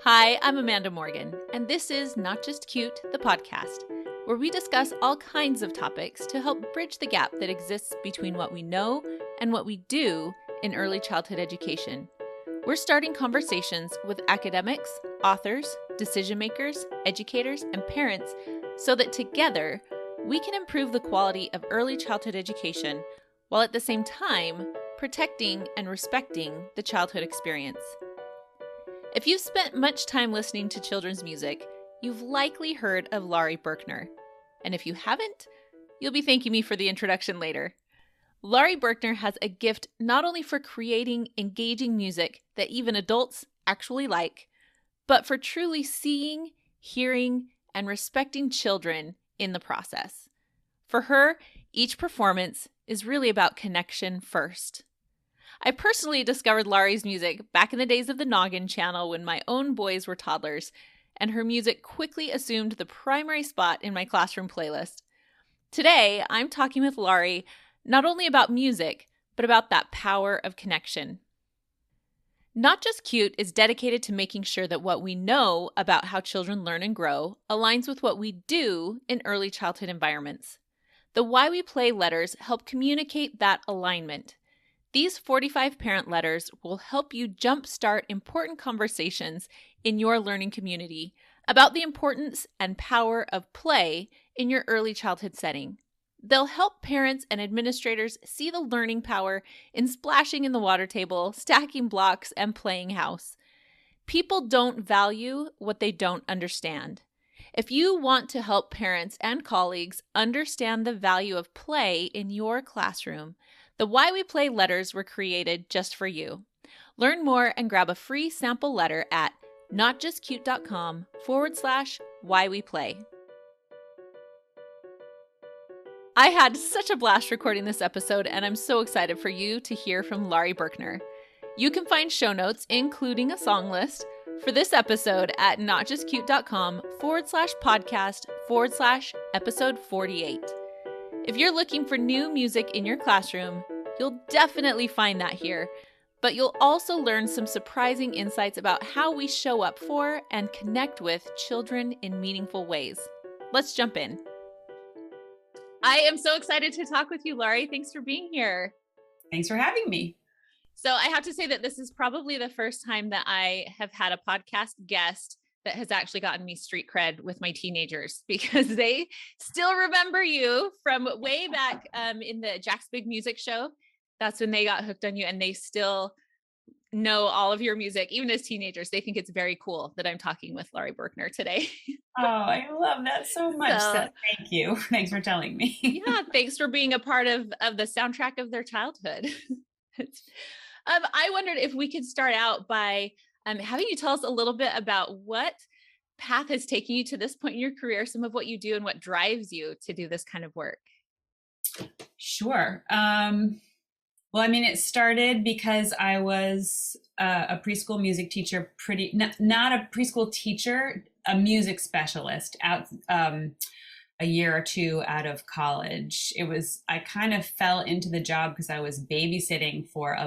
Hi, I'm Amanda Morgan, and this is Not Just Cute, the podcast, where we discuss all kinds of topics to help bridge the gap that exists between what we know and what we do in early childhood education. We're starting conversations with academics, authors, decision makers, educators, and parents so that together we can improve the quality of early childhood education while at the same time protecting and respecting the childhood experience. If you've spent much time listening to children's music, you've likely heard of Laurie Berkner. And if you haven't, you'll be thanking me for the introduction later. Laurie Berkner has a gift not only for creating engaging music that even adults actually like, but for truly seeing, hearing, and respecting children in the process. For her, each performance is really about connection first. I personally discovered Laurie's music back in the days of the Noggin channel when my own boys were toddlers, and her music quickly assumed the primary spot in my classroom playlist. Today, I'm talking with Laurie not only about music, but about that power of connection. Not Just Cute is dedicated to making sure that what we know about how children learn and grow aligns with what we do in early childhood environments. The Why We Play letters help communicate that alignment. These 45 parent letters will help you jumpstart important conversations in your learning community about the importance and power of play in your early childhood setting. They'll help parents and administrators see the learning power in splashing in the water table, stacking blocks, and playing house. People don't value what they don't understand. If you want to help parents and colleagues understand the value of play in your classroom, the Why We Play letters were created just for you. Learn more and grab a free sample letter at notjustcute.com/whyweplay. I had such a blast recording this episode, and I'm so excited for you to hear from Laurie Berkner. You can find show notes, including a song list, for this episode at notjustcute.com/podcast/episode 48. If you're looking for new music in your classroom, you'll definitely find that here, but you'll also learn some surprising insights about how we show up for and connect with children in meaningful ways. Let's jump in. I am so excited to talk with you, Laurie. Thanks for being here. Thanks for having me. So I have to say that this is probably the first time that I have had a podcast guest that has actually gotten me street cred with my teenagers, because they still remember you from way back in the Jack's Big Music Show. That's when they got hooked on you, and they still know all of your music. Even as teenagers, they think it's very cool that I'm talking with Laurie Berkner today. Oh, I love that so much. Thank you. Thanks for telling me. Yeah, thanks for being a part of the soundtrack of their childhood. I wondered if we could start out by having you tell us a little bit about what path has taken you to this point in your career, some of what you do and what drives you to do this kind of work. Sure. Well, I mean, it started because I was a preschool music teacher, not a preschool teacher, a music specialist out a year or two out of college. I kind of fell into the job because I was babysitting for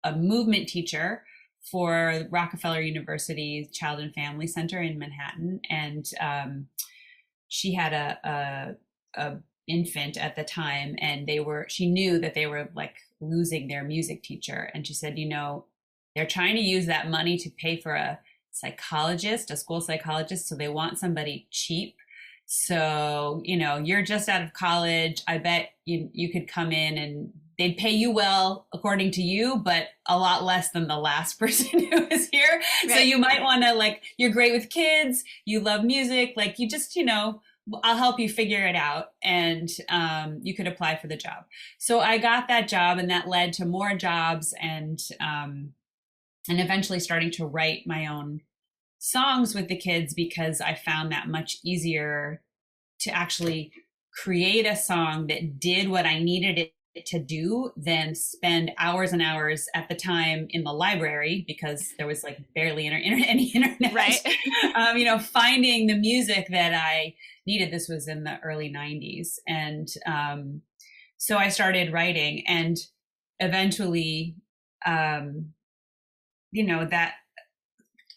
a movement teacher for Rockefeller University Child and Family Center in Manhattan. And she had a infant at the time, and she knew that they were like losing their music teacher. And she said, they're trying to use that money to pay for a psychologist, a school psychologist. So they want somebody cheap. So, you're just out of college. I bet you could come in and they'd pay you well, according to you, but a lot less than the last person who was here. Right. So you might want to you're great with kids. You love music. You just, I'll help you figure it out. And you could apply for the job. So I got that job, and that led to more jobs and eventually starting to write my own songs with the kids, because I found that much easier to actually create a song that did what I needed it to do than spend hours and hours at the time in the library, because there was barely any internet, right? Finding the music that I needed. This was in the early 90s. And so I started writing, and eventually, that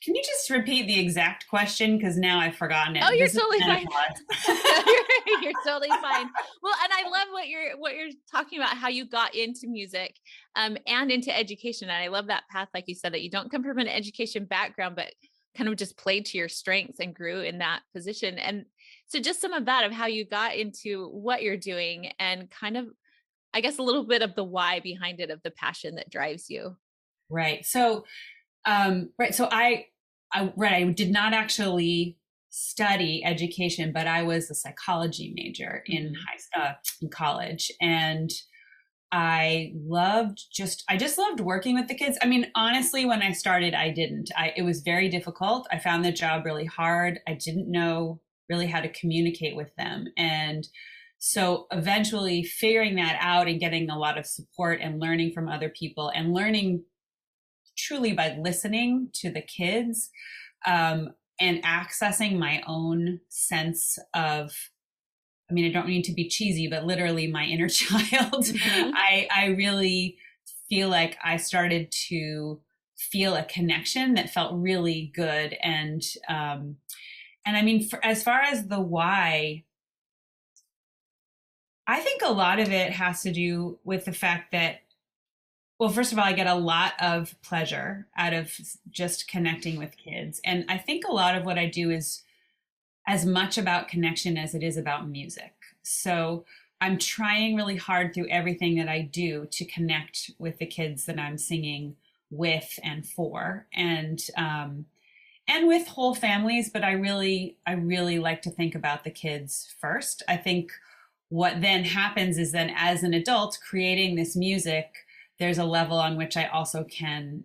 Can you just repeat the exact question? Because now I've forgotten it. Oh, you're This is totally fine. menopause. No, you're totally fine. Well, and I love what you're talking about, how you got into music, and into education. And I love that path, like you said, that you don't come from an education background, but kind of just played to your strengths and grew in that position. And so just some of that of how you got into what you're doing and kind of, I guess, a little bit of the why behind it, of the passion that drives you. Right. So, right. So I did not actually study education, but I was a psychology major in in college, and I just loved working with the kids. I mean, honestly, when I started, it was very difficult. I found the job really hard. I didn't know really how to communicate with them. And so eventually figuring that out and getting a lot of support and learning from other people and learning truly by listening to the kids, and accessing my own sense of, I mean, I don't mean to be cheesy, but literally my inner child. Mm-hmm. I really feel like I started to feel a connection that felt really good. And I mean, as far as the why, I think a lot of it has to do with the fact that, well, first of all, I get a lot of pleasure out of just connecting with kids. And I think a lot of what I do is as much about connection as it is about music. So I'm trying really hard through everything that I do to connect with the kids that I'm singing with and for, and with whole families. But I really like to think about the kids first. I think what then happens is then, as an adult creating this music, there's a level on which I also can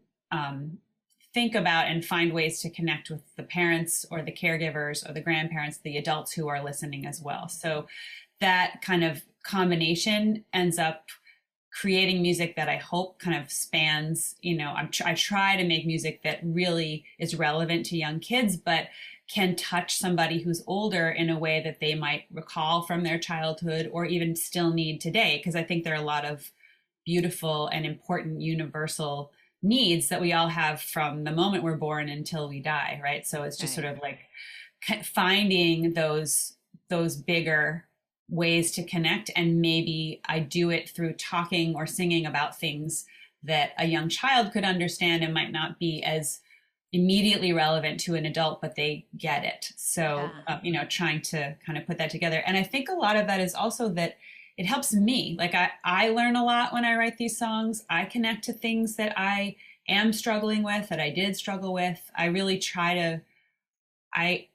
think about and find ways to connect with the parents or the caregivers or the grandparents, the adults who are listening as well. So that kind of combination ends up creating music that I hope kind of spans, I try to make music that really is relevant to young kids, but can touch somebody who's older in a way that they might recall from their childhood or even still need today. Because I think there are a lot of beautiful and important universal needs that we all have from the moment we're born until we die, right? So it's just sort of like finding those bigger ways to connect, and maybe I do it through talking or singing about things that a young child could understand and might not be as immediately relevant to an adult, but they get it. So trying to kind of put that together. And I think a lot of that is also that it helps me. Like I learn a lot when I write these songs. I connect to things that I am struggling with, that I did struggle with. I really try to, I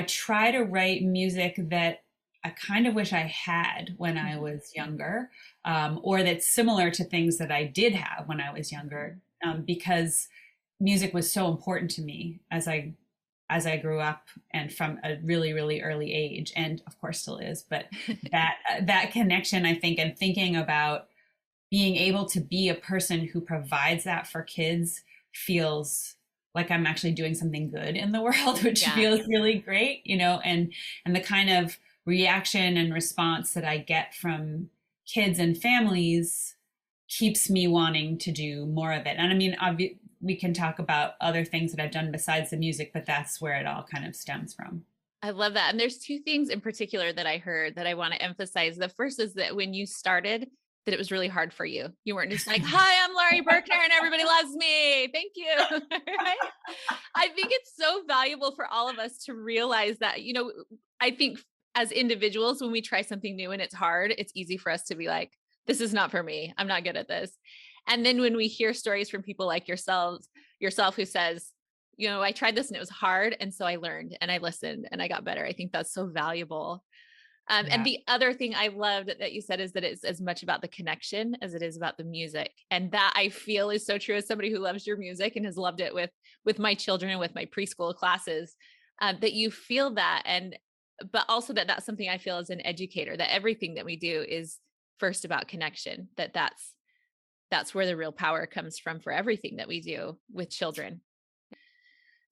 try to write music that I kind of wish I had when I was younger, or that's similar to things that I did have when I was younger, because music was so important to me as I grew up, and from a really, really early age, and of course still is. But that connection, I think, and thinking about being able to be a person who provides that for kids feels like I'm actually doing something good in the world, which feels really great, and the kind of reaction and response that I get from kids and families keeps me wanting to do more of it. And I mean, we can talk about other things that I've done besides the music, but that's where it all kind of stems from. I love that. And there's two things in particular that I heard that I want to emphasize. The first is that when you started, that it was really hard for you. You weren't just like, hi, I'm Laurie Berkner and everybody loves me. Thank you. Right? I think it's so valuable for all of us to realize that, I think as individuals, when we try something new and it's hard, it's easy for us to be like, this is not for me. I'm not good at this. And then when we hear stories from people like yourself who says, I tried this and it was hard. And so I learned and I listened and I got better. I think that's so valuable. And the other thing I loved that you said is that it's as much about the connection as it is about the music. And that I feel is so true as somebody who loves your music and has loved it with my children and with my preschool classes, that you feel that. But also that's something I feel as an educator, that everything that we do is first about connection, that's where the real power comes from for everything that we do with children.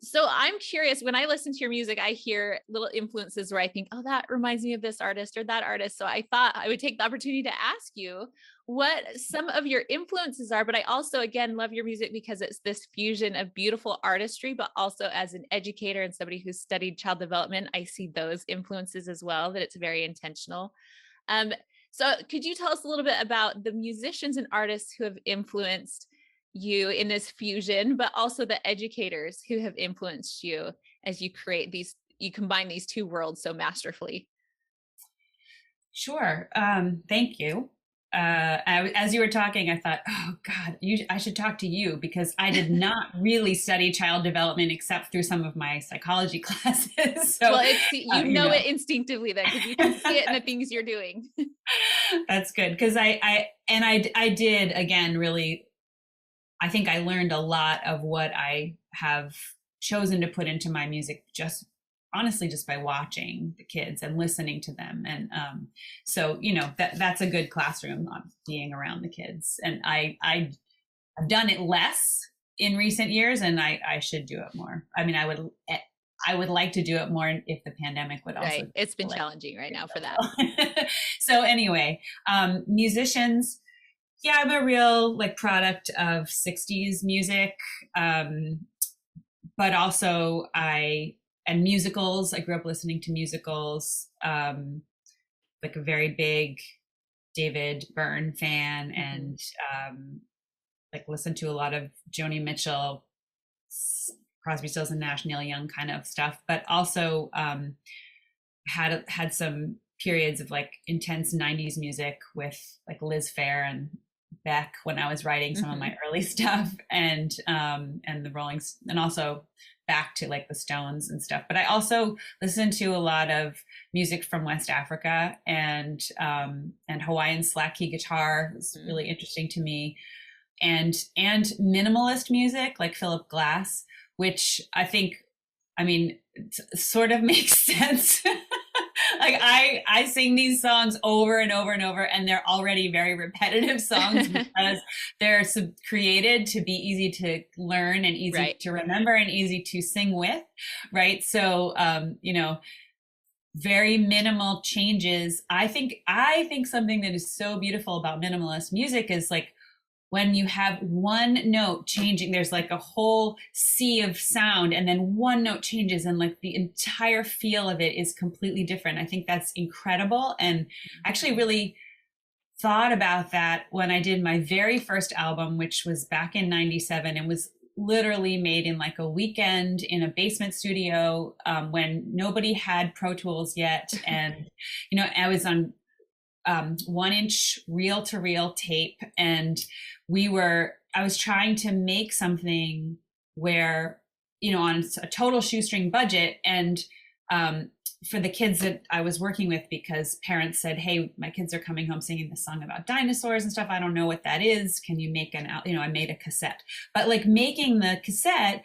So I'm curious, when I listen to your music, I hear little influences where I think, oh, that reminds me of this artist or that artist. So I thought I would take the opportunity to ask you what some of your influences are. But I also, again, love your music because it's this fusion of beautiful artistry, but also as an educator and somebody who's studied child development, I see those influences as well, that it's very intentional. Um, so could you tell us a little bit about the musicians and artists who have influenced you in this fusion, but also the educators who have influenced you as you create these, you combine these two worlds so masterfully? Sure. Thank you. As you were talking, I thought, oh God, I should talk to you because I did not really study child development except through some of my psychology classes. So, well, it's, you know it instinctively then, because you can see it in the things you're doing. That's good. Because I did, again, really, I think I learned a lot of what I have chosen to put into my music just honestly just by watching the kids and listening to them. And so, that's a good classroom, being around the kids. And I've done it less in recent years, and I should do it more. I mean, I would like to do it more if the pandemic would also. Right. It's been challenging right now for that. So anyway, musicians, yeah, I'm a real product of 60s music. But also and musicals. I grew up listening to musicals, like a very big David Byrne fan, and listened to a lot of Joni Mitchell, Crosby, Stills and Nash, Neil Young kind of stuff, but also had some periods of intense 90s music with Liz Phair and Beck when I was writing some of my early stuff, and the Rollings, and also back to the Stones and stuff. But I also listened to a lot of music from West Africa and Hawaiian slack key guitar was really interesting to me, and minimalist music like Philip Glass, which sort of makes sense. I sing these songs over and over and over, and they're already very repetitive songs because they're created to be easy to learn and easy to remember and easy to sing with. Right. So, very minimal changes. I think something that is so beautiful about minimalist music is when you have one note changing, there's a whole sea of sound, and then one note changes and the entire feel of it is completely different. I think that's incredible. And I actually really thought about that when I did my very first album, which was back in 97. It was literally made in a weekend in a basement studio, when nobody had Pro Tools yet. And, I was on 1-inch reel-to-reel tape, and I was trying to make something where, on a total shoestring budget, and for the kids that I was working with, because parents said, hey, my kids are coming home singing this song about dinosaurs and stuff. I don't know what that is. Can you make I made a cassette, but making the cassette,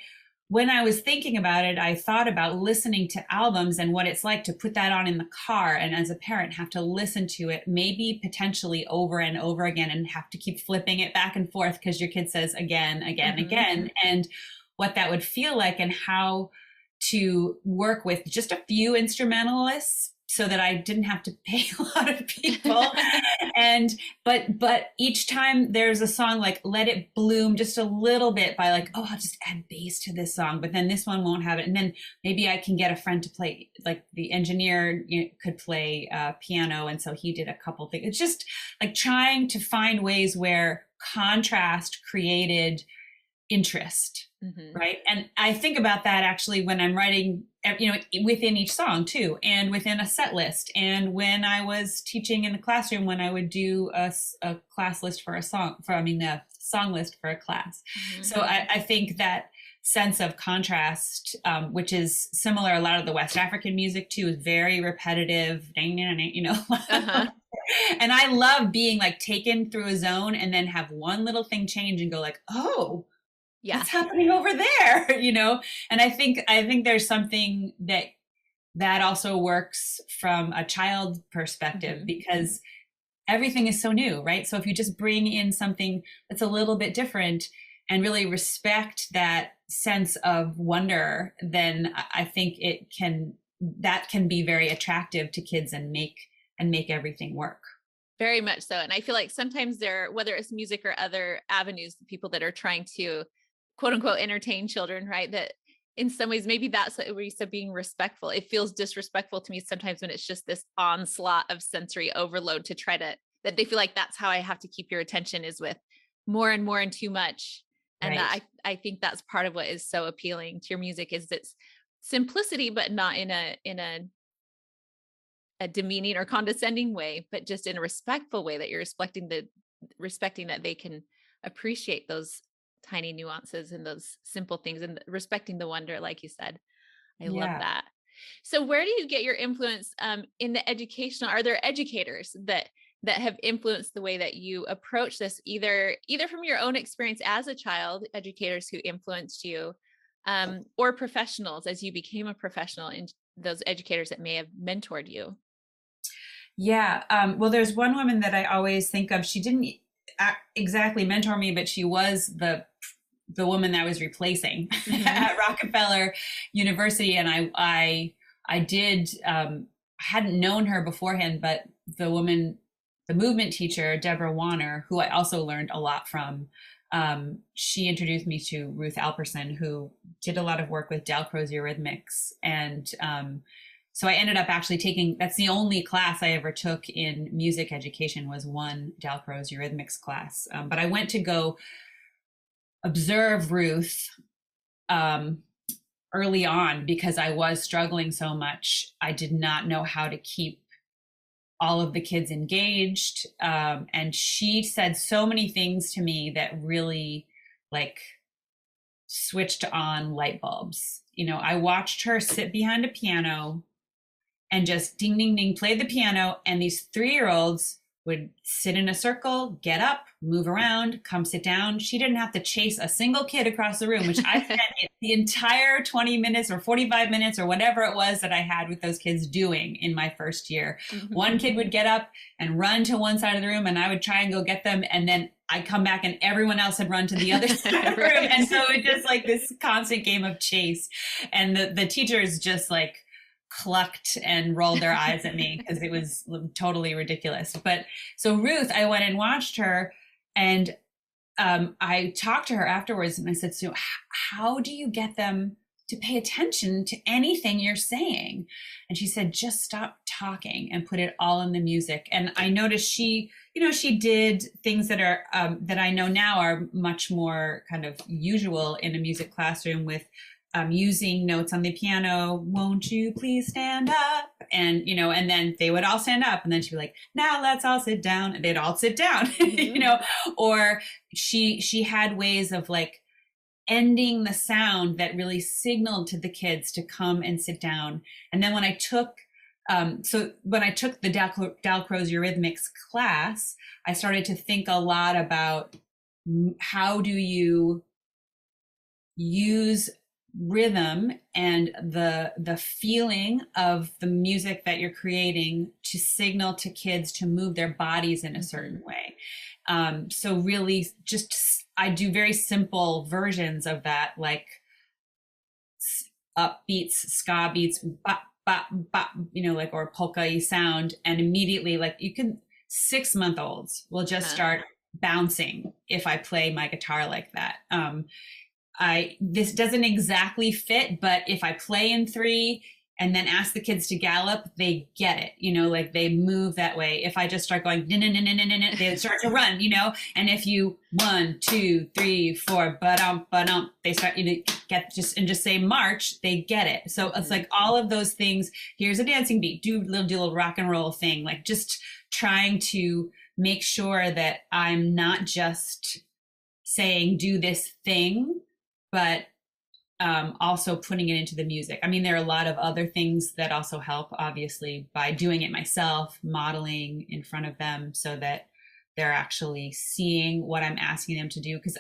when I was thinking about it, I thought about listening to albums and what it's like to put that on in the car, and as a parent have to listen to it maybe potentially over and over again and have to keep flipping it back and forth because your kid says again, and what that would feel like, and how to work with just a few instrumentalists so that I didn't have to pay a lot of people. But each time there's a song Let It Bloom just a little bit by I'll just add bass to this song, but then this one won't have it. And then maybe I can get a friend to play, the engineer could play piano. And so he did a couple things. It's just trying to find ways where contrast created interest. Right. And I think about that actually when I'm writing, within each song too, and within a set list. And when I was teaching in the classroom, when I would do a class list for a song, the song list for a class. So I think that sense of contrast, which is similar, a lot of the West African music too, is very repetitive, and I love being taken through a zone and then have one little thing change and go oh, yeah, what's happening over there, And I think there's something that also works from a child perspective, because everything is so new, right? So if you just bring in something that's a little bit different, and really respect that sense of wonder, then I think that can be very attractive to kids and make everything work. Very much so. And I feel like sometimes whether it's music or other avenues, the people that are trying to quote unquote entertain children, right? That in some ways, maybe that's what we said, being respectful. It feels disrespectful to me sometimes when it's just this onslaught of sensory overload that they feel like that's how I have to keep your attention, is with more and more and too much. And Right. I think that's part of what is so appealing to your music, is its simplicity, but not in a demeaning or condescending way, but just in a respectful way, that you're respecting that they can appreciate those tiny nuances and those simple things, and respecting the wonder, like you said. I love Yeah. that. So where do you get your influence in the educational? Are there educators that have influenced the way that you approach this, either from your own experience as a child, educators who influenced you, or professionals as you became a professional, and those educators that may have mentored you? Yeah. Well, there's one woman that I always think of. She didn't exactly mentor me, but she was the woman that I was replacing at Rockefeller University. And I hadn't known her beforehand, but the movement teacher, Deborah Warner, who I also learned a lot from, she introduced me to Ruth Alperson, who did a lot of work with 𝐅𝐫𝐞𝐞 Eurythmics. And so I ended up actually that's the only class I ever took in music education, was one 𝐅𝐫𝐞𝐞 Eurythmics class. But I went to go observe Ruth early on because I was struggling so much. I did not know how to keep all of the kids engaged. And she said so many things to me that really switched on light bulbs. I watched her sit behind a piano and just ding, ding, ding, play the piano. And these 3-year-olds would sit in a circle, get up, move around, come sit down. She didn't have to chase a single kid across the room, which I spent the entire 20 minutes or 45 minutes or whatever it was that I had with those kids doing in my first year. One kid would get up and run to one side of the room, and I would try and go get them. And then I'd come back and everyone else had run to the other side of the room. And so it just this constant game of chase. And the teachers just clucked and rolled their eyes at me because it was totally ridiculous. But so Ruth, I went and watched her, and I talked to her afterwards, and I said, so how do you get them to pay attention to anything you're saying? And she said, just stop talking and put it all in the music. And I noticed she did things that are that I know now are much more kind of usual in a music classroom, with using notes on the piano. Won't you please stand up? And, and then they would all stand up, and then she'd be like, now let's all sit down. And they'd all sit down, or she had ways of ending the sound that really signaled to the kids to come and sit down. And then when I took the 𝐅𝐫𝐞𝐞 Eurythmics class, I started to think a lot about how do you use rhythm and the feeling of the music that you're creating to signal to kids to move their bodies in a certain way. So really I do very simple versions of that, upbeats, ska beats, bop, bop, bop, or polka-y sound. And immediately, 6-month-olds will just start bouncing if I play my guitar like that. This doesn't exactly fit, but if I play in 3 and then ask the kids to gallop, they get it, they move that way. If I just start going, they start to run, and if you 1, 2, 3, 4, ba-dum, ba-dum, they start, just say march, they get it. So it's all of those things. Here's a dancing beat, do a little rock and roll thing, just trying to make sure that I'm not just saying, do this thing, but also putting it into the music. I mean, there are a lot of other things that also help, obviously, by doing it myself, modeling in front of them so that they're actually seeing what I'm asking them to do. Because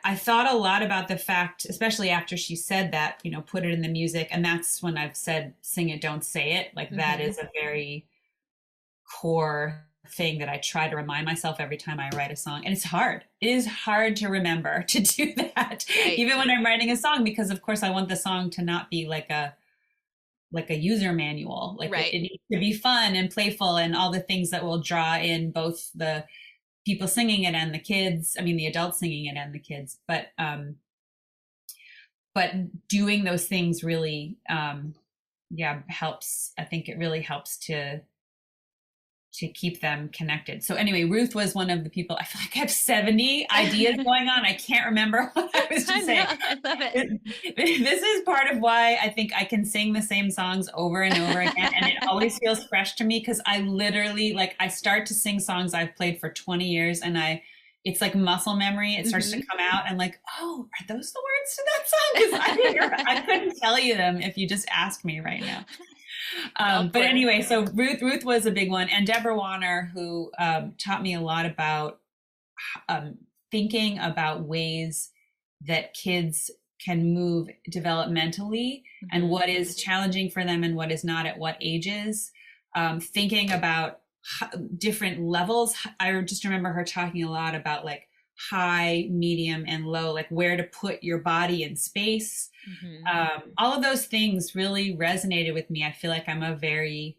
I thought a lot about the fact, especially after she said that, put it in the music. And that's when I've said, sing it, don't say it. That is a very core thing that I try to remind myself every time I write a song. And it's hard. It is hard to remember to do that, Right. even when I'm writing a song, because of course I want the song to not be like a user manual. Like Right. it needs to be fun and playful and all the things that will draw in both the people singing it and the kids. I mean, the adults singing it and the kids. But doing those things really, helps. I think it really helps to keep them connected. So anyway, Ruth was one of the people. I feel like I have 70 ideas going on. I can't remember what I was just saying. I love it. This is part of why I think I can sing the same songs over and over again. And it always feels fresh to me, because I literally, like, I start to sing songs I've played for 20 years and it's like muscle memory. It starts to come out and like, oh, are those the words to that song? Because I couldn't tell you them if you just asked me right now. But anyway, so Ruth was a big one, and Deborah Warner, who taught me a lot about thinking about ways that kids can move developmentally and what is challenging for them and what is not at what ages. Thinking about different levels. I just remember her talking a lot about like high, medium, and low, like where to put your body in space. All of those things really resonated with me. I feel like I'm a very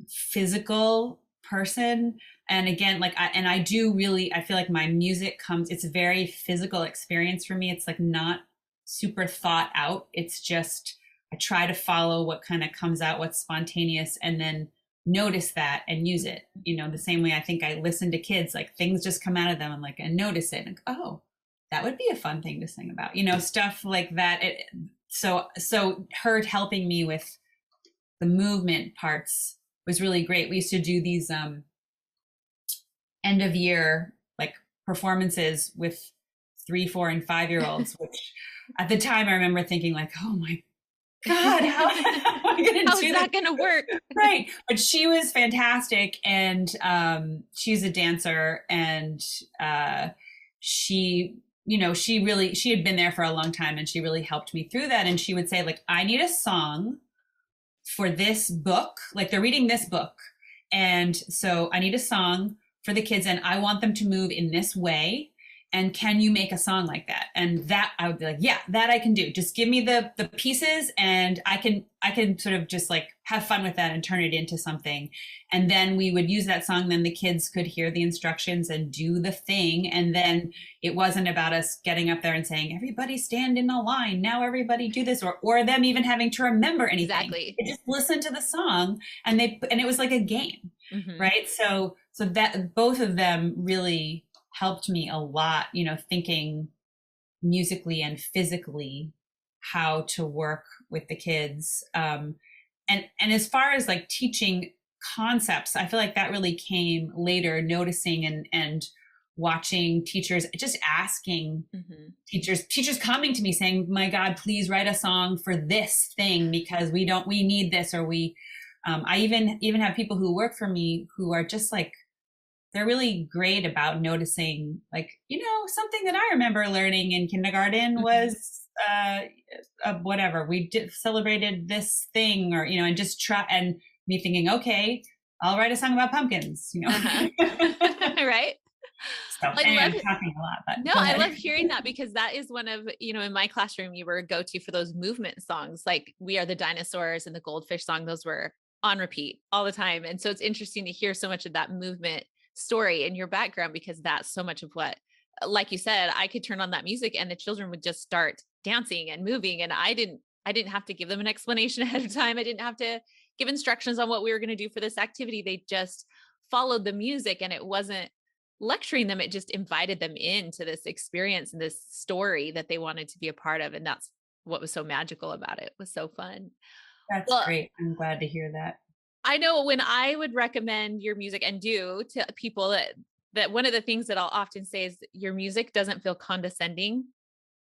physical person. And again, like I feel like my music it's a very physical experience for me. It's like not super thought out. It's just, I try to follow what kind of comes out, what's spontaneous, and then notice that and use it. You know, the same way I think I listen to kids, like things just come out of them and like, and notice it and oh, that would be a fun thing to sing about, you know, stuff like that. So her helping me with the movement parts was really great. We used to do these end of year like performances with 3, 4, and 5-year-olds, which at the time I remember thinking like, oh my God, how am I going to do that? How's that going to work? Right. But she was fantastic. And she's a dancer, and she had been there for a long time, and she really helped me through that. And she would say like, I need a song for this book. Like they're reading this book. And so I need a song for the kids, and I want them to move in this way. And can you make a song like that? And that I would be like, yeah, that I can do. Just give me the pieces, and I can sort of just like have fun with that and turn it into something. And then we would use that song. Then the kids could hear the instructions and do the thing. And then it wasn't about us getting up there and saying, everybody stand in a line. Now everybody do this, or them even having to remember anything. Exactly. They just listen to the song, and it was like a game, right? So that both of them really helped me a lot, you know, thinking musically and physically how to work with the kids. And as far as like teaching concepts, I feel like that really came later, noticing and watching teachers, just asking teachers coming to me saying, my God, please write a song for this thing because we need this. Or I even have people who work for me who are just like, they're really great about noticing, like, you know, something that I remember learning in kindergarten was whatever, we celebrated this thing, or, you know, and just try, and me thinking, okay, I'll write a song about pumpkins, you know. Right. So anyway, I'm talking a lot, but no, I love hearing that, because that is one of, you know, in my classroom, you were a go-to for those movement songs, like We Are the Dinosaurs and the Goldfish song. Those were on repeat all the time. And so it's interesting to hear so much of that movement story in your background, because that's so much of what, like you said, I could turn on that music and the children would just start dancing and moving. And I didn't have to give them an explanation ahead of time. I didn't have to give instructions on what we were going to do for this activity. They just followed the music, and it wasn't lecturing them. It just invited them into this experience and this story that they wanted to be a part of. And that's what was so magical about it. It was so fun. That's great. I'm glad to hear that. I know when I would recommend your music and do to people that one of the things that I'll often say is your music doesn't feel condescending,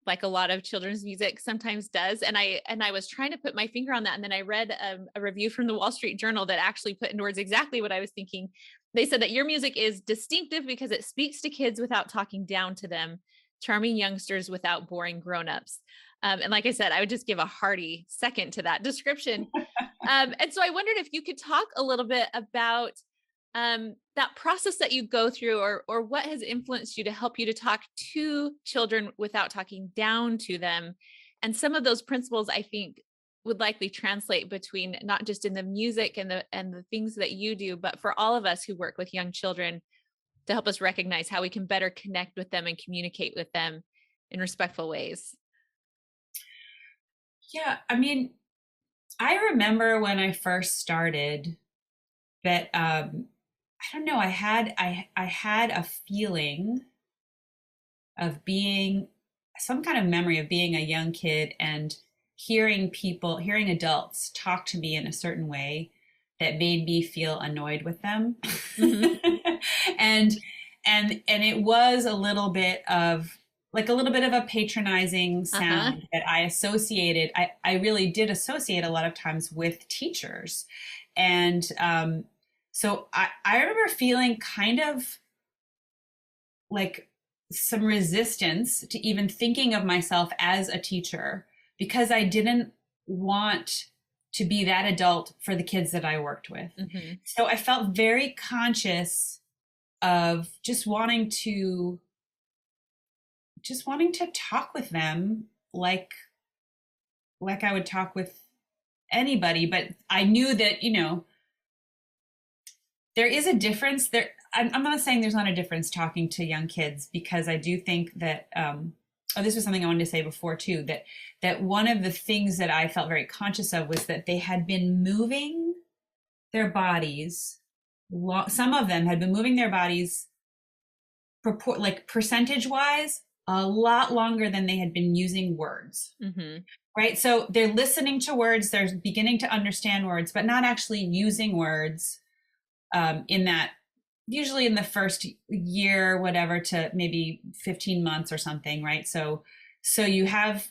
like a lot of children's music sometimes does. And I was trying to put my finger on that. And then I read a review from the Wall Street Journal that actually put into words exactly what I was thinking. They said that your music is distinctive because it speaks to kids without talking down to them, charming youngsters without boring grownups. And like I said, I would just give a hearty second to that description. And so I wondered if you could talk a little bit about that process that you go through, or what has influenced you to help you to talk to children without talking down to them. And some of those principles, I think, would likely translate between not just in the music and the things that you do, but for all of us who work with young children, to help us recognize how we can better connect with them and communicate with them in respectful ways. Yeah, I mean, I remember when I first started that I don't know, I had a feeling of being some kind of memory of being a young kid and hearing adults talk to me in a certain way that made me feel annoyed with them. Mm-hmm. and it was a little bit of a patronizing sound that I associated. I really did associate a lot of times with teachers. And so I remember feeling kind of like some resistance to even thinking of myself as a teacher, because I didn't want to be that adult for the kids that I worked with. Mm-hmm. So I felt very conscious of just wanting to talk with them like I would talk with anybody. But I knew that, there is a difference there. I'm not saying there's not a difference talking to young kids, because I do think that, this was something I wanted to say before too, that one of the things that I felt very conscious of was that they had been moving their bodies. Some of them had been moving their bodies percentage wise a lot longer than they had been using words. Mm-hmm. Right. So they're listening to words, they're beginning to understand words, but not actually using words usually in the first year, whatever, to maybe 15 months or something. Right. So you have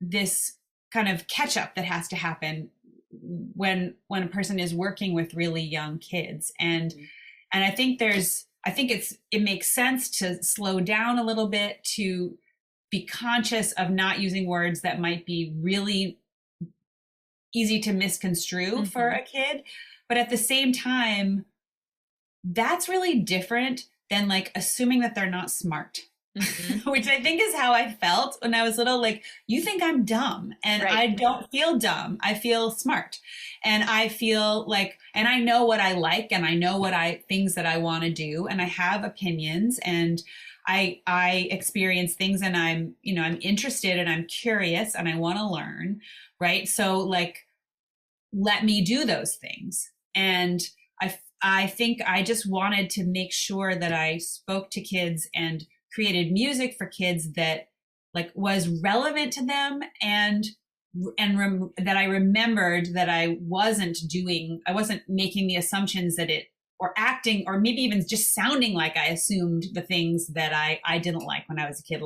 this kind of catch up that has to happen when a person is working with really young kids. And I think it makes sense to slow down a little bit, to be conscious of not using words that might be really easy to misconstrue mm-hmm. for a kid. But at the same time, that's really different than assuming that they're not smart, mm-hmm. which I think is how I felt when I was little. You think I'm dumb, and right. I don't feel dumb. I feel smart, and I feel and I know what I like, and I know things that I want to do, and I have opinions, and I experience things, and I'm interested, and I'm curious, and I want to learn. Right. So let me do those things. And I think I just wanted to make sure that I spoke to kids and created music for kids that was relevant to them, and that I remembered that I wasn't making the assumptions that or acting, or maybe even just sounding like I assumed the things that I didn't like when I was a kid,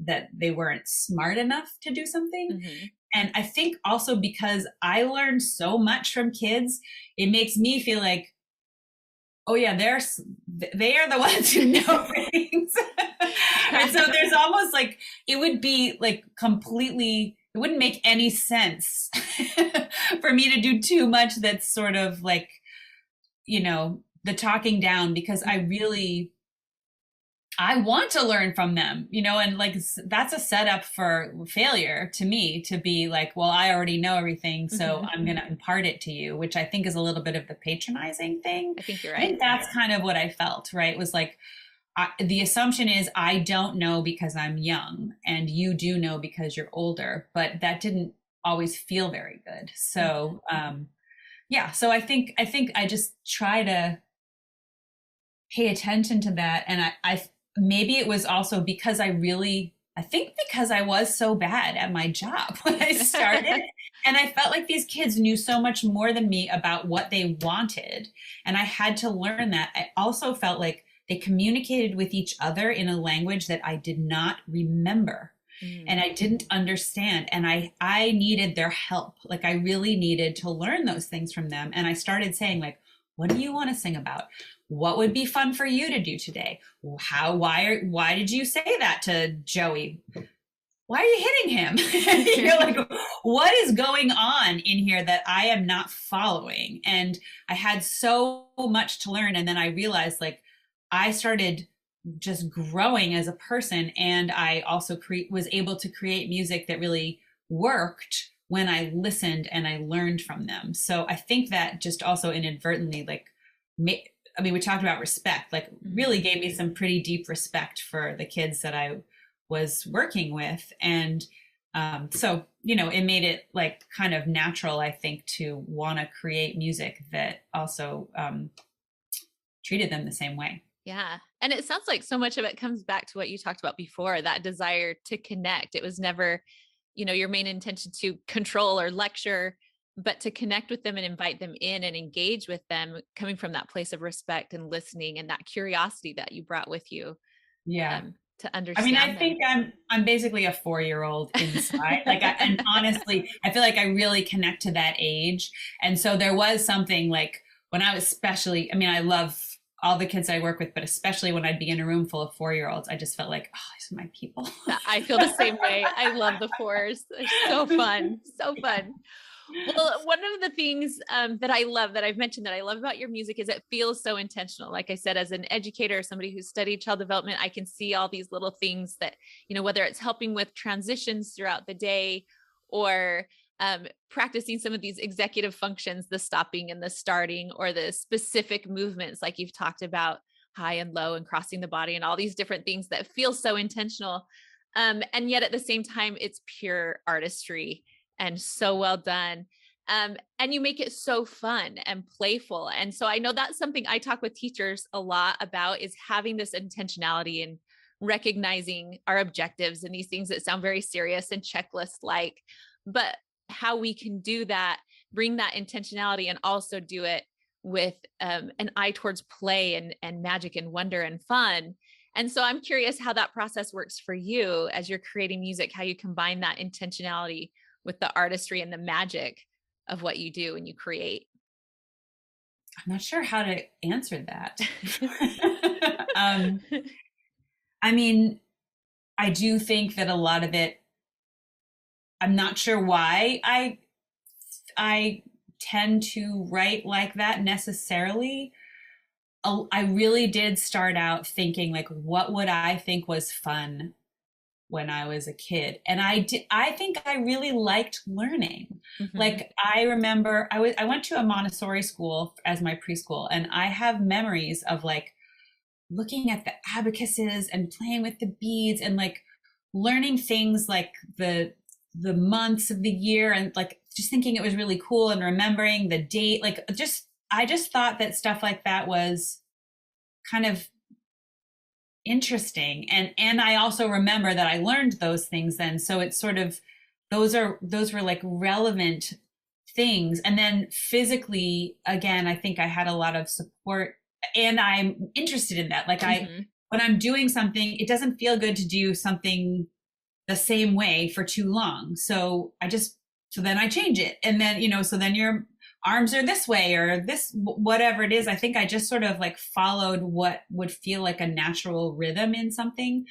that they weren't smart enough to do something. Mm-hmm. And I think also because I learned so much from kids, it makes me feel like, oh yeah, they are the ones who know things. And so there's almost it would be completely, it wouldn't make any sense for me to do too much that's sort of the talking down, because I want to learn from them, and that's a setup for failure to me, to be well, I already know everything, so mm-hmm. I'm going to impart it to you, which I think is a little bit of the patronizing thing. I think you're right. I think that's kind of what I felt, right? It was the assumption is I don't know because I'm young, and you do know because you're older, but that didn't always feel very good. So, yeah, so I think I just try to pay attention to that. And I maybe it was also because I was so bad at my job when I started. And I felt like these kids knew so much more than me about what they wanted, and I had to learn that. I also felt like they communicated with each other in a language that I did not remember. And I didn't understand. And I needed their help. I really needed to learn those things from them. And I started saying what do you want to sing about? What would be fun for you to do today? Why did you say that to Joey? why are you hitting him? You're like, what is going on in here that I am not following? And I had so much to learn. And then I realized like I started just growing as a person. And I also was able to create music that really worked when I listened and I learned from them. So I think that just also inadvertently, like, I mean, we talked about respect, like really gave me some pretty deep respect for the kids that I was working with. And so, you know, it made it like kind of natural, I think, to want to create music that also treated them the same way. Yeah. And it sounds like so much of it comes back to what you talked about before, that desire to connect. It was never, you know, your main intention to control or lecture, but to connect with them and invite them in and engage with them, coming from that place of respect and listening and that curiosity that you brought with you. Yeah. To I mean, understand I them. think I'm basically a 4-year-old inside. Like, and honestly, I feel like I really connect to that age. And so there was something like when I was especially, I mean, I love all the kids I work with, but especially when I'd be in a room full of 4-year-olds, I just felt like, oh, these are my people. I feel the same way. I love the fours. They're so fun. So fun. Well, one of the things that I love, that I've mentioned that I love about your music, is it feels so intentional. Like I said, as an educator, somebody who studied child development, I can see all these little things that, you know, whether it's helping with transitions throughout the day or practicing some of these executive functions, the stopping and the starting, or the specific movements, like you've talked about, high and low and crossing the body and all these different things that feel so intentional. And yet at the same time, it's pure artistry and so well done. And you make it so fun and playful. And so I know that's something I talk with teachers a lot about, is having this intentionality and recognizing our objectives and these things that sound very serious and checklist like, but how we can do that, bring that intentionality and also do it with an eye towards play and magic and wonder and fun. And so I'm curious how that process works for you as you're creating music, how you combine that intentionality with the artistry and the magic of what you do and you create. I'm not sure how to answer that. I mean, I do think that a lot of it, I'm not sure why I tend to write like that necessarily. I really did start out thinking like, what would I think was fun when I was a kid? And I think I really liked learning. Mm-hmm. Like I remember I went to a Montessori school as my preschool, and I have memories of like looking at the abacuses and playing with the beads and like learning things like the months of the year, and like just thinking it was really cool and remembering the date. Like I just thought that stuff like that was kind of interesting. And I also remember that I learned those things then. So it's sort of, those were like relevant things. And then physically, again, I think I had a lot of support, and I'm interested in that. Like when I'm doing something, it doesn't feel good to do something the same way for too long. So then I change it. And then, you know, so then your arms are this way or this, whatever it is. I think I just sort of like followed what would feel like a natural rhythm in something.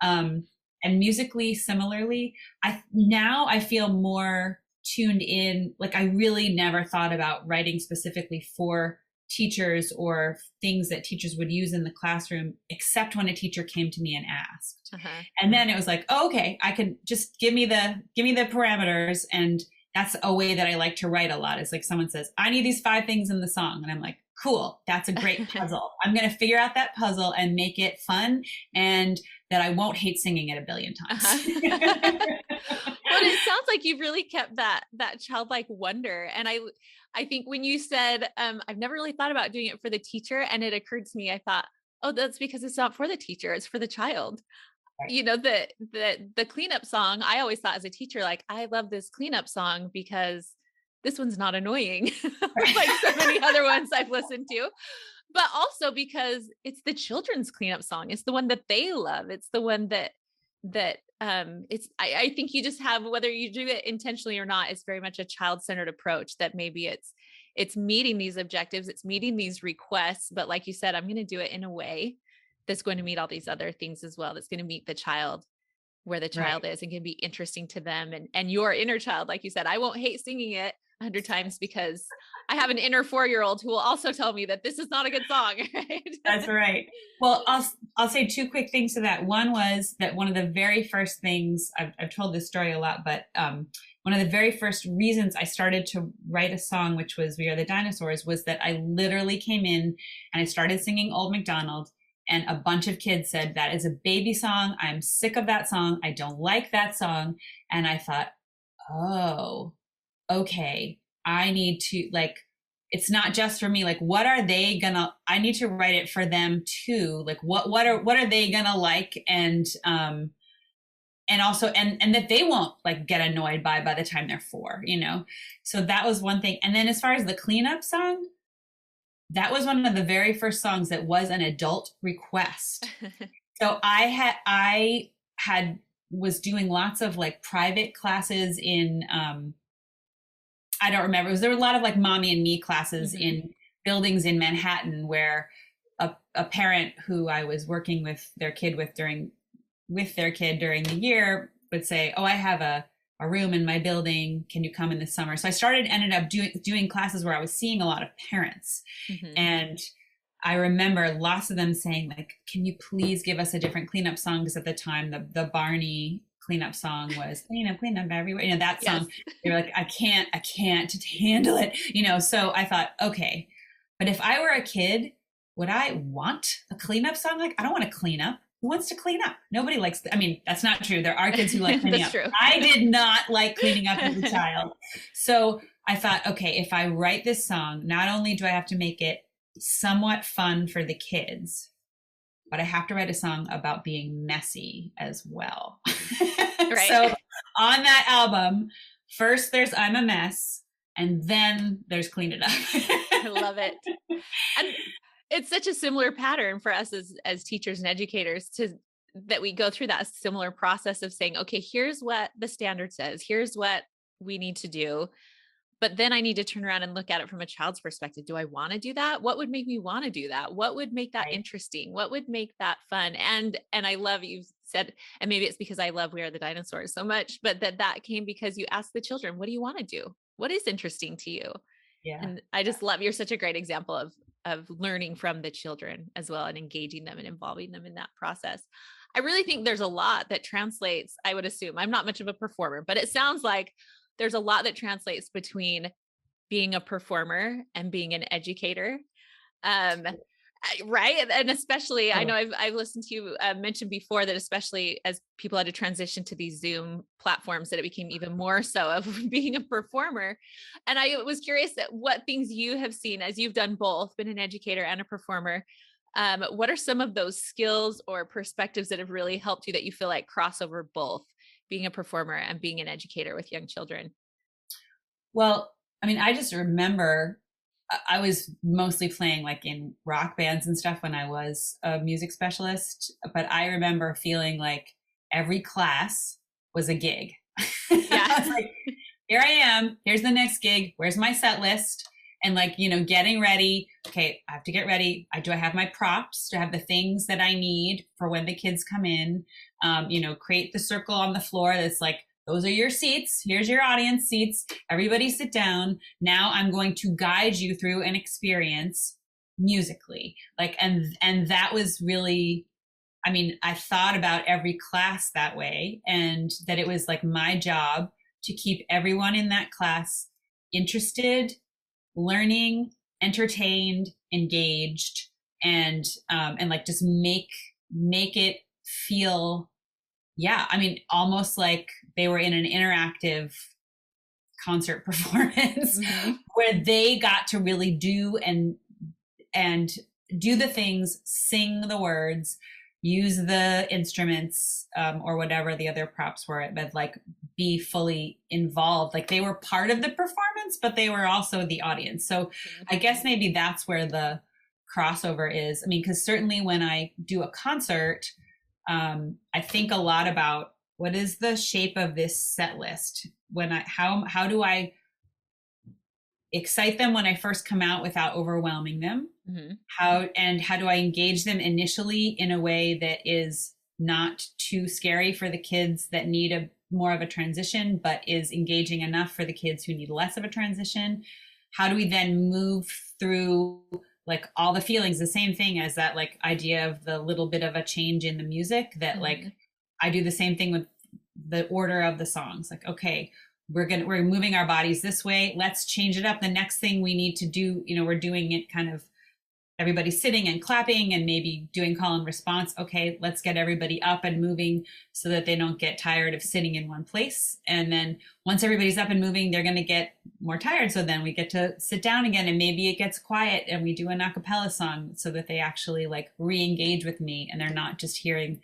And musically, similarly, I feel more tuned in. Like I really never thought about writing specifically for teachers or things that teachers would use in the classroom, except when a teacher came to me and asked. And then it was like, oh, okay, I can just give me the parameters. And that's a way that I like to write a lot, is like someone says, I need these 5 things in the song. And I'm like, cool, that's a great puzzle. I'm going to figure out that puzzle and make it fun, and that I won't hate singing it a billion times. But it sounds like you've really kept that childlike wonder. And I think when you said, I've never really thought about doing it for the teacher, and it occurred to me, I thought, oh, that's because it's not for the teacher, it's for the child. Right. You know, the cleanup song, I always thought as a teacher, like, I love this cleanup song because this one's not annoying like so many other ones I've listened to, but also because it's the children's cleanup song. It's the one that they love. It's the one that I think you just have, whether you do it intentionally or not, it's very much a child-centered approach, that maybe it's meeting these objectives, it's meeting these requests, but like you said, I'm going to do it in a way that's going to meet all these other things as well, that's going to meet the child where the Right. child is and can be interesting to them, and your inner child, like you said. I won't hate singing it 100 times because I have an inner 4-year-old who will also tell me that this is not a good song. Right? That's right. Well, I'll say two quick things to that. One was that one of the very first things, I've told this story a lot, but one of the very first reasons I started to write a song, which was We Are the Dinosaurs, was that I literally came in and I started singing Old MacDonald, and a bunch of kids said, that is a baby song. I'm sick of that song. I don't like that song. And I thought, oh, okay, I need to, like, it's not just for me. Like, what are they gonna, I need to write it for them too. Like, what are they gonna like? And also, and that they won't like get annoyed by the time they're 4, you know? So that was one thing. And then as far as the cleanup song, that was one of the very first songs that was an adult request. So I was doing lots of like private classes in, I don't remember. There were a lot of like mommy and me classes in buildings in Manhattan where a parent who I was working with their kid during the year would say, oh, I have a room in my building. Can you come in the summer? So I ended up doing classes where I was seeing a lot of parents. And I remember lots of them saying, like, can you please give us a different cleanup song? Because at the time, the Barney cleanup song was clean up everywhere. You know, that song, they were like, I can't handle it. You know, so I thought, okay, but if I were a kid, would I want a cleanup song? Like, I don't want to clean up. Who wants to clean up? Nobody likes, I mean, that's not true. There are kids who like cleaning up. True. I did not like cleaning up as a child. So I thought, okay, if I write this song, not only do I have to make it somewhat fun for the kids, but I have to write a song about being messy as well. Right. So on that album, first there's I'm a Mess, and then there's Clean It Up. I love it. And it's such a similar pattern for us as teachers and educators that we go through that similar process of saying, okay, here's what the standard says, here's what we need to do. But then I need to turn around and look at it from a child's perspective. Do I want to do that? What would make me want to do that? What would make that interesting? What would make that fun? And I love you said, and maybe it's because I love We Are the Dinosaurs so much, but that came because you asked the children, what do you want to do? What is interesting to you? Yeah. And I just love, you're such a great example of learning from the children as well and engaging them and involving them in that process. I really think there's a lot that translates, I would assume, I'm not much of a performer, but it sounds like there's a lot that translates between being a performer and being an educator. Right. And especially, I know I've listened to you mention before that, especially as people had to transition to these Zoom platforms, that it became even more so of being a performer. And I was curious at what things you have seen as you've done both, been an educator and a performer. What are some of those skills or perspectives that have really helped you that you feel like cross over both being a performer and being an educator with young children? Well, I mean, I just remember I was mostly playing like in rock bands and stuff when I was a music specialist, but I remember feeling like every class was a gig. Yeah. I was like, here I am, here's the next gig, where's my set list? And like, you know, getting ready. Okay, I have to get ready. Do I have my props? Do I have the things that I need for when the kids come in? You know, create the circle on the floor that's like, those are your seats. Here's your audience seats. Everybody sit down. Now I'm going to guide you through an experience musically. Like, and that was really, I mean, I thought about every class that way, and that it was like my job to keep everyone in that class interested, learning, entertained, engaged, and like just make it feel, yeah, I mean, almost like they were in an interactive concert performance where they got to really do do the things, sing the words, use the instruments, or whatever the other props were, but like be fully involved. Like they were part of the performance, but they were also the audience. So I guess maybe that's where the crossover is. I mean, because certainly when I do a concert, I think a lot about what is the shape of this set list? How do I excite them when I first come out without overwhelming them? How do I engage them initially in a way that is not too scary for the kids that need a more of a transition, but is engaging enough for the kids who need less of a transition? How do we then move through like all the feelings? The same thing as that like idea of the little bit of a change in the music that like I do the same thing with the order of the songs. Like, okay, we're moving our bodies this way. Let's change it up. The next thing we need to do, you know, we're doing it kind of everybody's sitting and clapping and maybe doing call and response. Okay, let's get everybody up and moving so that they don't get tired of sitting in one place. And then once everybody's up and moving, they're going to get more tired. So then we get to sit down again, and maybe it gets quiet and we do an a cappella song so that they actually like re-engage with me and they're not just hearing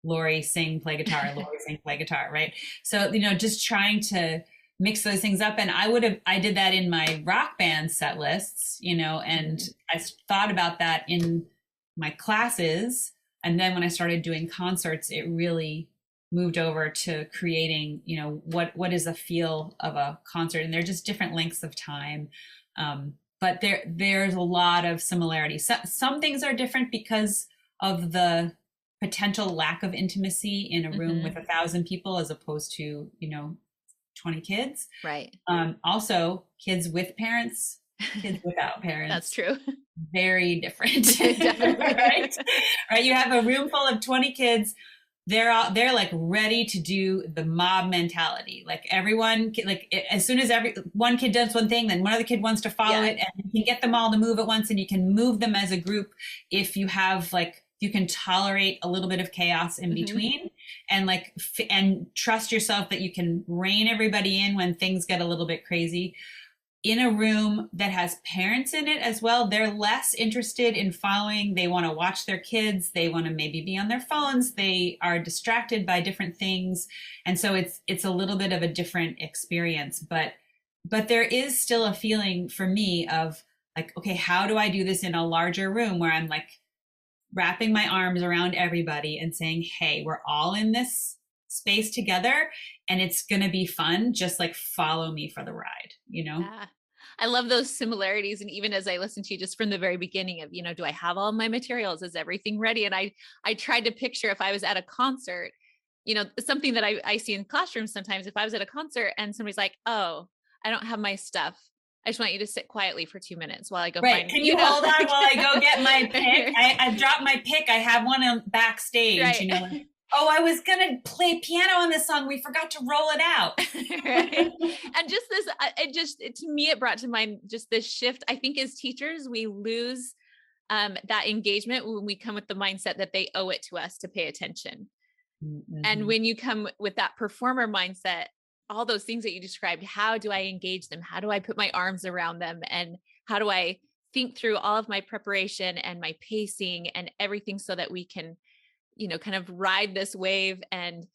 Laurie sing, play guitar, Laurie sing, play guitar, right? So, you know, just trying to mix those things up. And I did that in my rock band set lists, you know, and I thought about that in my classes. And then when I started doing concerts, it really moved over to creating, you know, what is the feel of a concert? And they're just different lengths of time. But there's a lot of similarities. Some things are different because of the potential lack of intimacy in a room with 1,000 people as opposed to, you know, 20 kids. Right. Also, kids with parents, kids without parents. That's true. Very different. Right? Right. You have a room full of 20 kids. They're like ready to do the mob mentality. Like everyone, like as soon as one kid does one thing, then one other kid wants to follow it, and you can get them all to move at once, and you can move them as a group if you have like, you can tolerate a little bit of chaos in between, and like, and trust yourself that you can rein everybody in when things get a little bit crazy. In a room that has parents in it as well, they're less interested in following. They want to watch their kids. They want to maybe be on their phones. They are distracted by different things. And so it's a little bit of a different experience, but there is still a feeling for me of like, okay, how do I do this in a larger room where I'm like, wrapping my arms around everybody and saying, hey, we're all in this space together and it's going to be fun. Just like follow me for the ride, you know? Yeah. I love those similarities. And even as I listened to you just from the very beginning of, you know, do I have all my materials? Is everything ready? And I tried to picture if I was at a concert, you know, something that I see in classrooms sometimes, if I was at a concert and somebody's like, oh, I don't have my stuff, I just want you to sit quietly for 2 minutes while I go find. Can you hold on while I go get my pick? I dropped my pick. I have one on backstage, right. You know. Oh, I was going to play piano on this song. We forgot to roll it out. Right. And just this, to me, it brought to mind just this shift. I think as teachers, we lose that engagement when we come with the mindset that they owe it to us to pay attention. And when you come with that performer mindset, all those things that you described, how do I engage them? How do I put my arms around them? And how do I think through all of my preparation and my pacing and everything so that we can, you know, kind of ride this wave and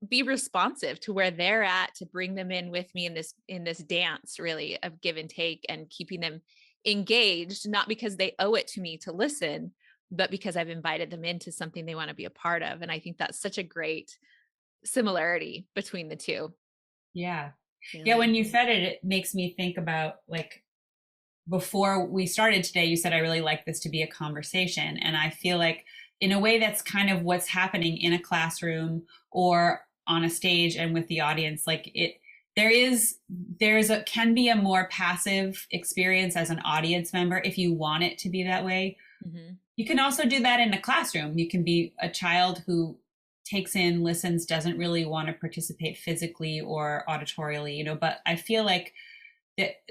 be responsive to where they're at, to bring them in with me in this dance really of give and take, and keeping them engaged, not because they owe it to me to listen, but because I've invited them into something they want to be a part of. And I think that's such a great similarity between the two. Yeah. When you said it, it makes me think about like, before we started today, you said, I really like this to be a conversation. And I feel like in a way that's kind of what's happening in a classroom or on a stage and with the audience. Like can be a more passive experience as an audience member if you want it to be that way. You can also do that in a classroom. You can be a child who takes in, listens, doesn't really want to participate physically or auditorially, you know, but I feel like that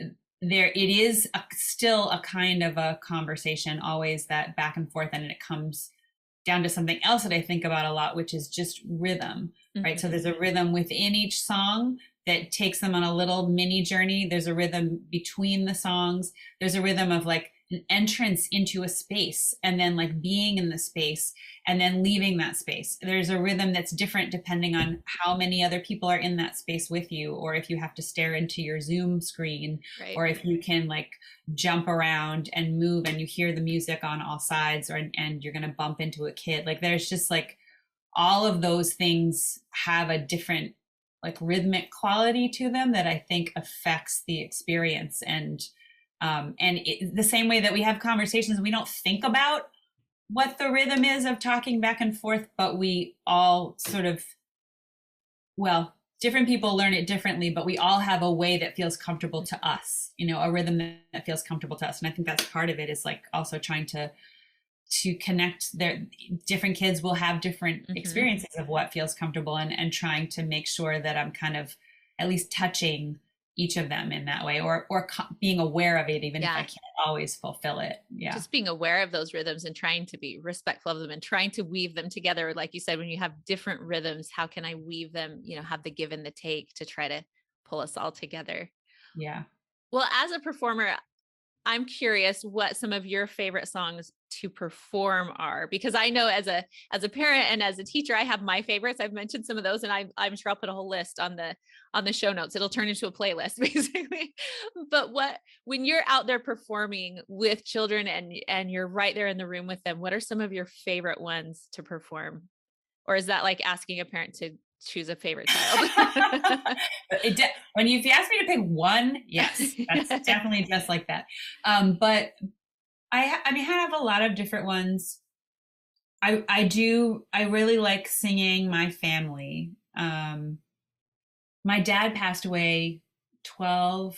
it is still a kind of a conversation, always that back and forth. And it comes down to something else that I think about a lot, which is just rhythm, right? So there's a rhythm within each song that takes them on a little mini journey. There's a rhythm between the songs. There's a rhythm of like an entrance into a space and then like being in the space and then leaving that space. There's a rhythm that's different depending on how many other people are in that space with you, or if you have to stare into your Zoom screen, right. Or if you can like jump around and move and you hear the music on all sides, and you're going to bump into a kid. Like there's just like all of those things have a different like rhythmic quality to them that I think affects the experience. And the same way that we have conversations we don't think about what the rhythm is of talking back and forth, but we all sort of, well, different people learn it differently, but we all have a way that feels comfortable to us, a rhythm that feels comfortable to us. And I think that's part of it, is like also trying to connect. Their different kids will have different experiences of what feels comfortable, and trying to make sure that I'm kind of at least touching each of them in that way, or being aware of it, even if I can't always fulfill it. Yeah. Just being aware of those rhythms and trying to be respectful of them and trying to weave them together. Like you said, when you have different rhythms, how can I weave them, have the give and the take to try to pull us all together? Yeah. Well, as a performer, I'm curious what some of your favorite songs to perform are, because I know as a parent and as a teacher, I have my favorites. I've mentioned some of those, and I'm sure I'll put a whole list on the show notes. It'll turn into a playlist basically. But when you're out there performing with children and you're right there in the room with them, what are some of your favorite ones to perform? Or is that like asking a parent to choose a favorite child? If you ask me to pick one, yes, that's definitely just like that. But I have a lot of different ones. I really like singing My Family. My dad passed away 12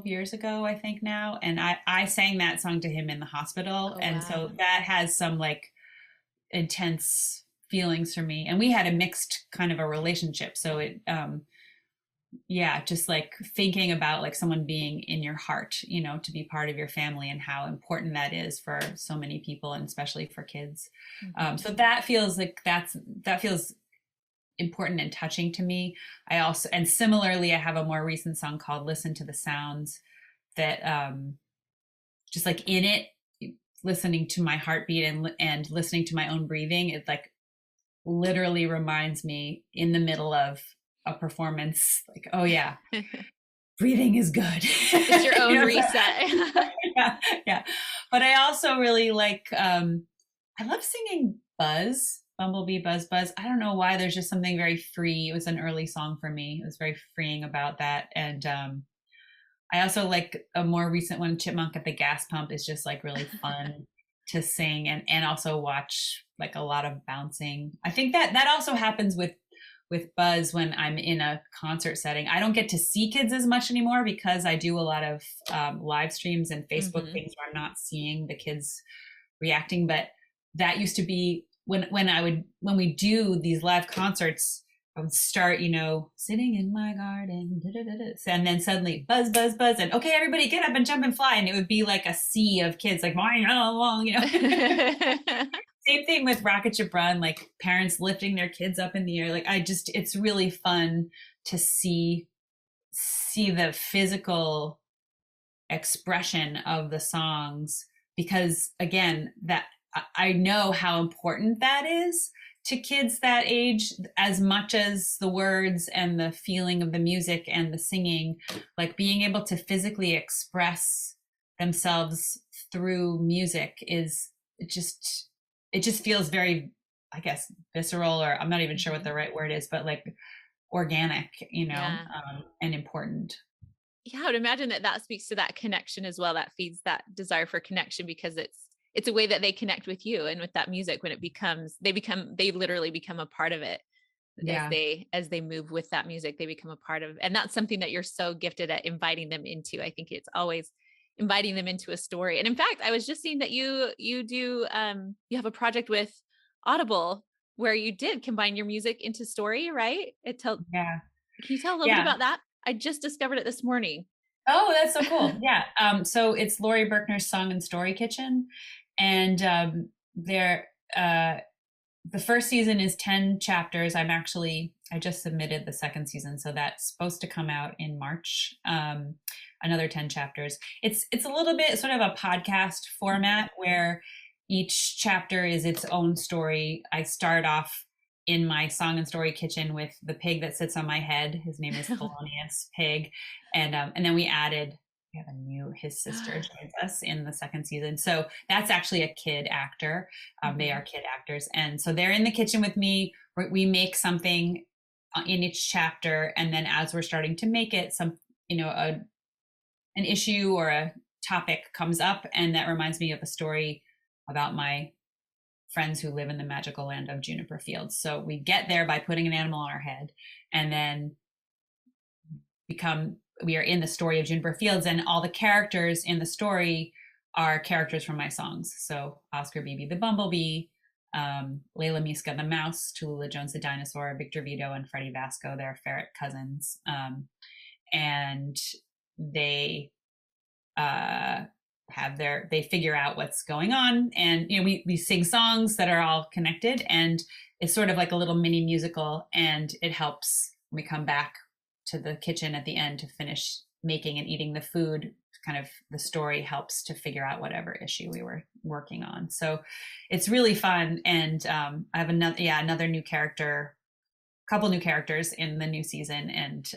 years ago, I think now. And I sang that song to him in the hospital. Oh, and wow. So that has some like intense feelings for me. And we had a mixed kind of a relationship. So it, just like thinking about like someone being in your heart, to be part of your family, and how important that is for so many people, and especially for kids. So that feels like that feels important and touching to me. And similarly, I have a more recent song called Listen to the Sounds that, just like in it, listening to my heartbeat and listening to my own breathing, it like literally reminds me in the middle of a performance, like, oh yeah, breathing is good. It's your own reset. Yeah. But I also really like, I love singing Bumblebee Buzz Buzz. I don't know why, there's just something very free. It was an early song for me. It was very freeing about that. And I also like a more recent one, Chipmunk at the Gas Pump, is just like really fun to sing and also watch, like a lot of bouncing. I think that also happens with Buzz when I'm in a concert setting. I don't get to see kids as much anymore because I do a lot of live streams and Facebook things where I'm not seeing the kids reacting. But that used to be when we do these live concerts, I would start, sitting in my garden, and then suddenly buzz, buzz, buzz, and okay, everybody get up and jump and fly. And it would be like a sea of kids, like, Same thing with Rocket Ship Run, like parents lifting their kids up in the air. Like it's really fun to see the physical expression of the songs, because again, that I know how important that is to kids that age, as much as the words and the feeling of the music and the singing. Like being able to physically express themselves through music it just feels very, I guess, visceral, or I'm not even sure what the right word is, but like organic, and important. Yeah, I would imagine that speaks to that connection as well. That feeds that desire for connection, because it's a way that they connect with you and with that music. When they literally become a part of it. Yeah. As they move with that music, they become a part of, and that's something that you're so gifted at inviting them into. I think it's always inviting them into a story. And in fact, I was just seeing that you do, you have a project with Audible where you did combine your music into story, right? Can you tell a little bit about that? I just discovered it this morning. Oh, that's so cool. Yeah. So it's Laurie Berkner's Song and Story Kitchen. And the first season is 10 chapters. I just submitted the second season, so that's supposed to come out in March. Another 10 chapters. It's a little bit sort of a podcast format where each chapter is its own story. I start off in my Song and Story Kitchen with the pig that sits on my head. His name is Thelonious Pig. And then we have his sister joins us in the second season. So that's actually a kid actor. They are kid actors. And so they're in the kitchen with me. We make something in each chapter. And then as we're starting to make it, an issue or a topic comes up, and that reminds me of a story about my friends who live in the magical land of juniper fields. So we get there by putting an animal on our head, and then we are in the story of Juniper Fields, and all the characters in the story are characters from my songs. So Oscar Beebe the bumblebee, Layla Miska the mouse, Tallulah Jones the dinosaur, Victor Vito and Freddie Vasco, their ferret cousins. And they they figure out what's going on, and we sing songs that are all connected, and it's sort of like a little mini musical, and it helps when we come back to the kitchen at the end to finish making and eating the food. Kind of the story helps to figure out whatever issue we were working on. So it's really fun. And I have another new character, couple new characters in the new season. And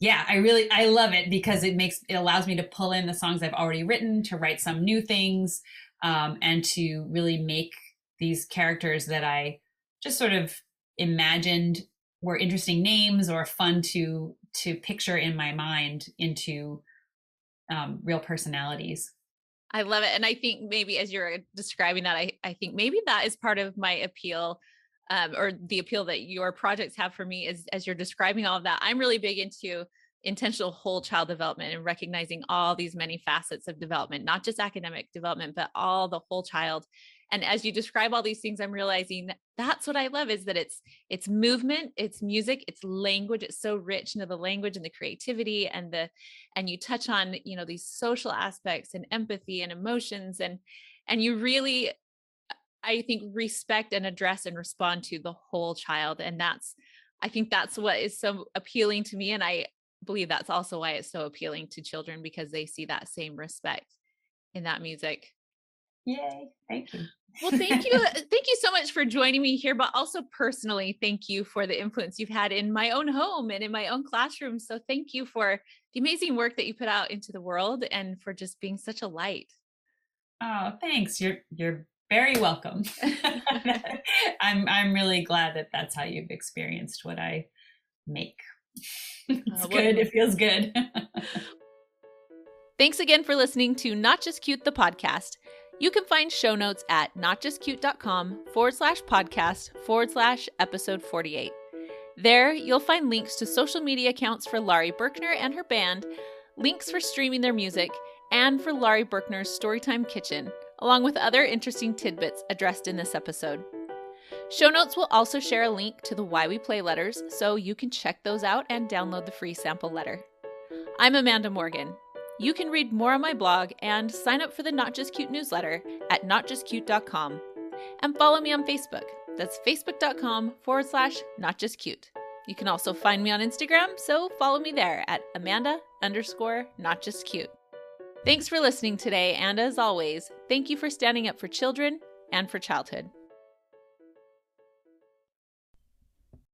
I love it because it allows me to pull in the songs I've already written, to write some new things, and to really make these characters that I just sort of imagined were interesting names or fun to picture in my mind into real personalities. I love it. And I think maybe as you're describing that, I think maybe that is part of my appeal, or the appeal that your projects have for me is, as you're describing all of that, I'm really big into intentional whole child development and recognizing all these many facets of development, not just academic development, but all the whole child. And as you describe all these things, I'm realizing that's what I love, is that it's movement, it's music, it's language. It's so rich into the language and the creativity and you touch on, these social aspects and empathy and emotions, and you really, I think, respect and address and respond to the whole child. And I think that's what is so appealing to me. And I believe that's also why it's so appealing to children, because they see that same respect in that music. Yay. Thank you. Well, thank you. Thank you so much for joining me here, but also personally, thank you for the influence you've had in my own home and in my own classroom. So thank you for the amazing work that you put out into the world and for just being such a light. Oh, thanks. You're very welcome. I'm really glad that that's how you've experienced what I make. It's good. It feels good. Thanks again for listening to Not Just Cute, the podcast. You can find show notes at notjustcute.com/podcast/episode 48. There, you'll find links to social media accounts for Laurie Berkner and her band, links for streaming their music, and for Laurie Berkner's Storytime Kitchen, along with other interesting tidbits addressed in this episode. Show notes will also share a link to the Why We Play letters, so you can check those out and download the free sample letter. I'm Amanda Morgan. You can read more on my blog and sign up for the Not Just Cute newsletter at notjustcute.com. And follow me on Facebook. That's facebook.com/notjustcute. You can also find me on Instagram, so follow me there at Amanda_notjustcute. Thanks for listening today, and as always, thank you for standing up for children and for childhood.